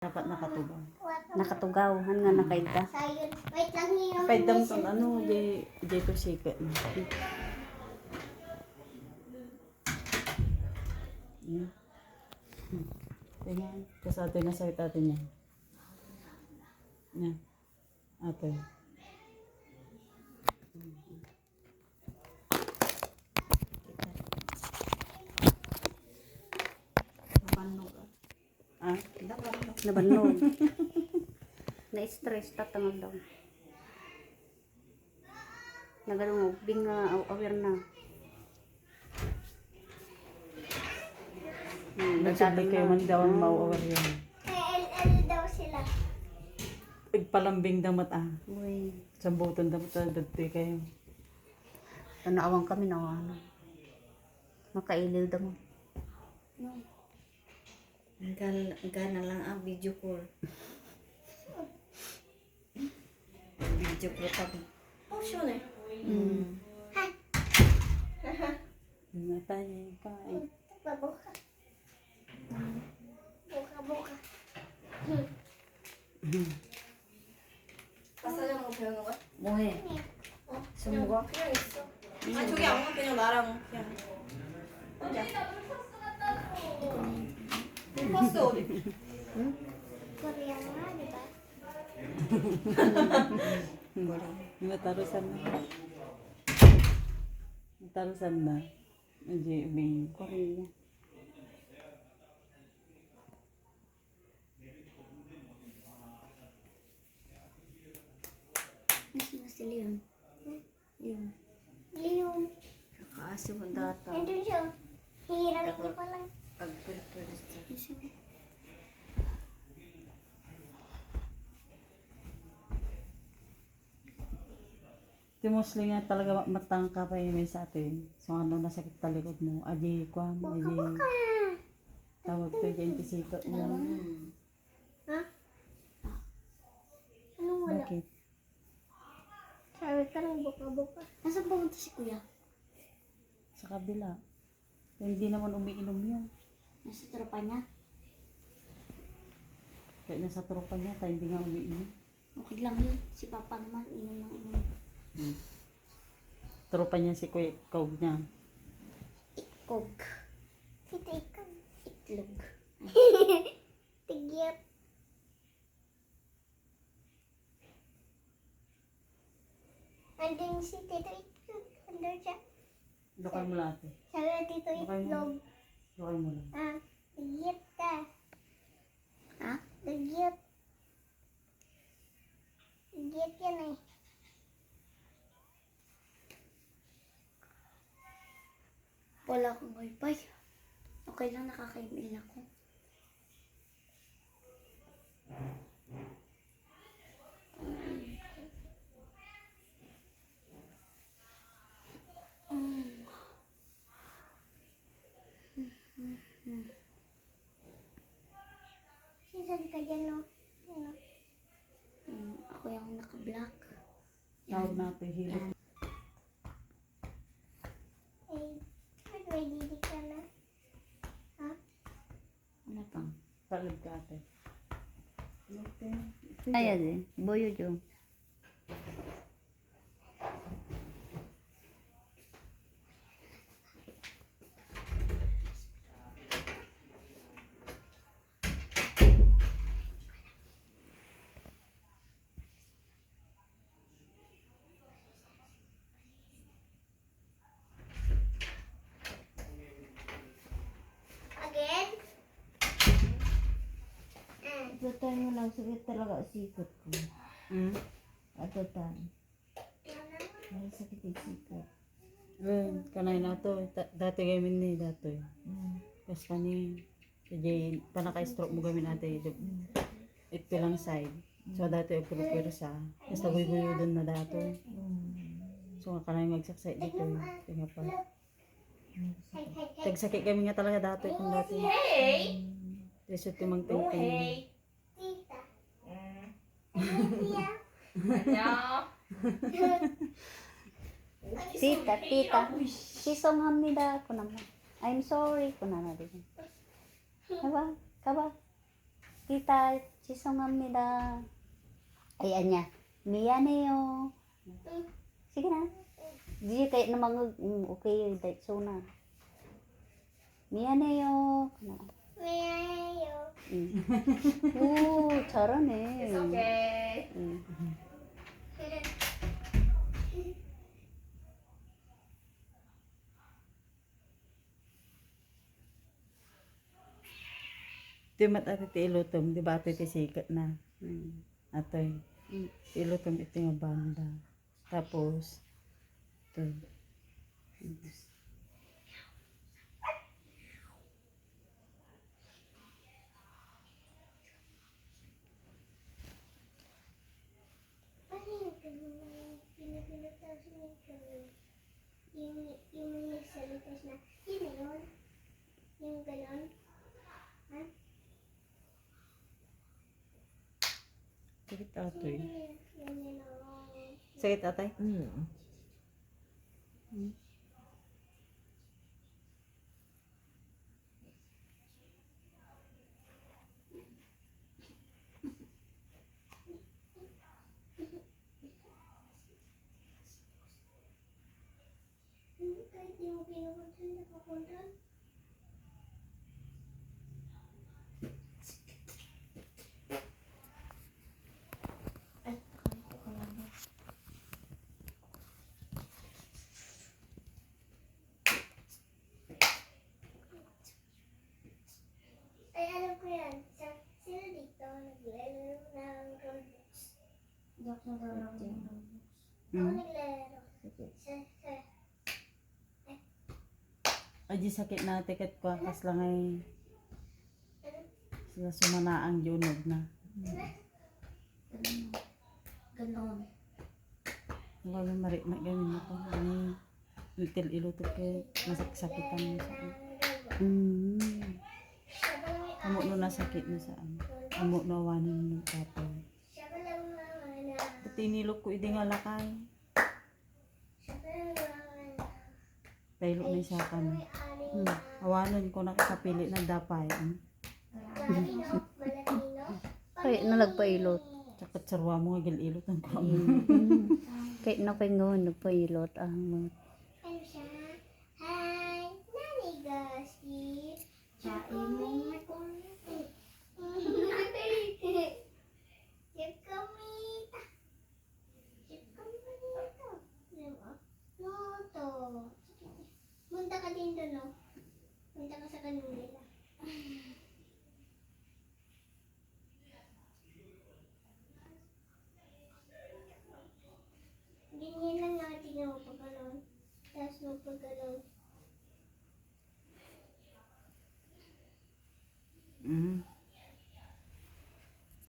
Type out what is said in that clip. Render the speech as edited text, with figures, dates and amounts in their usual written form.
Dapat nakatugaw. Nakatugaw, nga nakaida. Wait lang niyo. Kaidam tong ano, jay to secret. Tingnan, kasate na sa itatin niya. Yan. Ate. Nabanog. Ah? Nabanog. Na-stress, tatangag daw. Nagalungog, bing aware na. Nagsabi kayo man daw ang mauawar yan. LL daw sila. Igpalambing damat Uy, Sambutan damat dati kayo. tanaawang kami na ano. Makailiw daw. Gana lang ang video call. Video call kami. Oh, sure. Matay pa. Buka. Buka. 마사지 하는 거 배우는 거야? 뭐해? 스무고? 그냥 있어. 아니 저기 아무나 그냥 나랑 그냥. 버스 어디? Korea nga, di ba? Natarusan na. Natarusan na. Hindi, may Korea. Nasaan na si Leon? Leon. Leon. Nakaaso ang data. Nandun siya. Hirap niya pa lang. Pagpulpulis. Si Mosli nga talaga matangka pa yung may sa atin. So ano, nasakit talikod mo. Aji, kwan, aji. Tawag ko yung antisito mo. Ha? Anong wala? Bakit? Sabi ka lang buka-buka. Nasaan pumunta si kuya? Sa kabila. Hindi naman umiinom yun. Nasa tropa niya? Kaya nasa tropa niya, tayo hindi nga umiinom. Okay lang yun. Si papa naman, inom ng inom. Tropa niya si Kuya Kaug niya. Kog. Tito ikaw. Itlog. Tigyat. Andun si Tito Itlog. Andun siya. Lokal mo lang ate. Sabi na Tito Itlog. Lokal mo lang. Ah, tigyat ka. Ha? Tigyat. Tigyat yan eh. Wala akong wifi. Okay lang, nakaka-email ako. Sisan ka dyan no? Ano? Ako yung naka-block. Tawag natin, hilig. Eh, may didi ka na. Ha? Ano pang? Talad ka ate. Okay. Ayan eh, boyo jo. Again? Atutan mo lang, sakit talaga sikot ko. Atutan. May sakit yung sikot. Kanay na to. Dati gamin ni dato. Kasi kani, kaya panaka-stroke mo gamin ate. Ito lang side. So dati ay puro sa. Tapos naguy-guyo doon na dato. So nga kanay magsaksay dito. Kaya pa. Tagsakit kami nga talaga dati kung dati. Hey! Tapos ito mang tingting. Tita. 안녕. Tita. Sisonghamnida ako naman. I'm sorry ko na din. Kaba? Tita, 죄송합니다. Ayan niya. 미안해요. Sige na. Di kayak namang okay, dahil so na. 미안해요. 왜요? 오, 잘하네. It's okay. Ito yung ate ti ilutom, di ba ate ti sikat na. Atoy. Ilutom ito yung banda. Tapos, ito. Ano yung pinapinataas mo yung nagsalita na, yun na yun? Yung ganon? Ha? Sakit atoy. Yan yun o. Sakit atay? Kahit di mo pinupunta, nakapunta. Ay, alam ko yan. Sino dito naglalaro ng Roblox? Ako naglalaro. Sa Ay, di sakit na tiket ko. Kas lang ay sila sumana ang junog na. Ganon. Wala marik na gamin ako. Ani, litil ilutok kay masaksakitan mo sa siya ba lang may amo no nasakit na sa amo no awanin ng tapon. siya ba lang mga na Pati nilok ko idi nga lakay. siya ba lang mga Taylo na sa kan. may aling Awanon ko nakakapili na dapay. Latino, Malatino. Kaya na nagpailot. Tsaka sarwa mo nga gililot ang kamo. Kaya na kayo ngayon nagpailot ang mga. Ano siya? Hi, Nani Gossip. Chain mo na kung